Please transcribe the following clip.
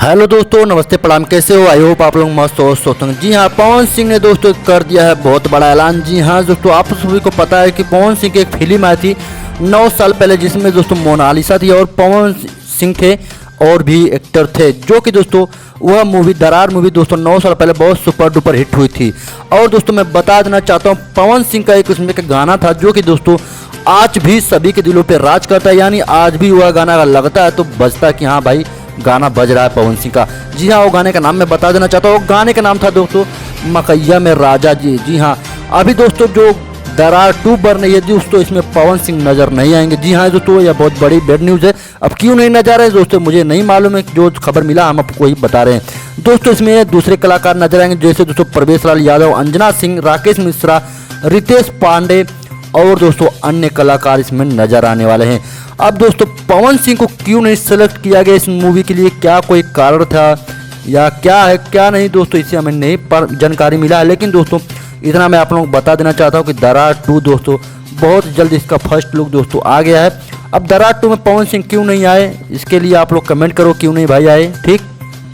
Hello दोस्तों, नमस्ते प्रणाम। कैसे हो? आई होप आप लोग मस्त हो, स्वस्थ होंगे। जी हाँ, पवन सिंह ने दोस्तों कर दिया है बहुत बड़ा ऐलान। जी हाँ दोस्तों, आप सभी को पता है कि पवन सिंह की एक फिल्म आई थी 9 साल पहले, जिसमें दोस्तों मोनालिसा थी और पवन सिंह थे और भी एक्टर थे, जो कि दोस्तों वह मूवी दरार मूवी दोस्तों 9 साल पहले बहुत सुपर डुपर हिट हुई थी। और दोस्तों मैं बता देना चाहता हूँ, पवन सिंह का एक उसमें का गाना था जो कि दोस्तों आज भी सभी के दिलों पे राज करता है। यानी आज भी वह गाना अगर लगता है तो बजता है कि हाँ भाई गाना बज रहा है पवन सिंह का। जी हाँ, वो गाने का नाम मैं बता देना चाहता हूँ। गाने का नाम था दोस्तों मकैया में राजा जी। जी हाँ, अभी दोस्तों जो दरार 2 बन रही है दोस्तों, इसमें पवन सिंह नजर नहीं आएंगे। जी हाँ दोस्तों, यह बहुत बड़ी बैड न्यूज़ है। अब क्यों नहीं नजर आ रहे दोस्तों, मुझे नहीं मालूम है। जो खबर मिला हम आपको वही बता रहे हैं दोस्तों। इसमें दूसरे कलाकार नजर आएंगे, जैसे दोस्तों प्रवेश लाल यादव, अंजना सिंह, राकेश मिश्रा, रितेश पांडे और दोस्तों अन्य कलाकार इसमें नजर आने वाले हैं। अब दोस्तों पवन सिंह को क्यों नहीं सेलेक्ट किया गया इस मूवी के लिए, क्या कोई कारण था या क्या है क्या नहीं दोस्तों, इसे हमें नहीं पर जानकारी मिला है। लेकिन दोस्तों इतना मैं आप लोगों को बता देना चाहता हूँ कि दरार 2 दोस्तों बहुत जल्द इसका फर्स्ट लुक दोस्तों आ गया है। अब दरार 2 में पवन सिंह क्यों नहीं आए, इसके लिए आप लोग कमेंट करो क्यों नहीं भाई आए। ठीक।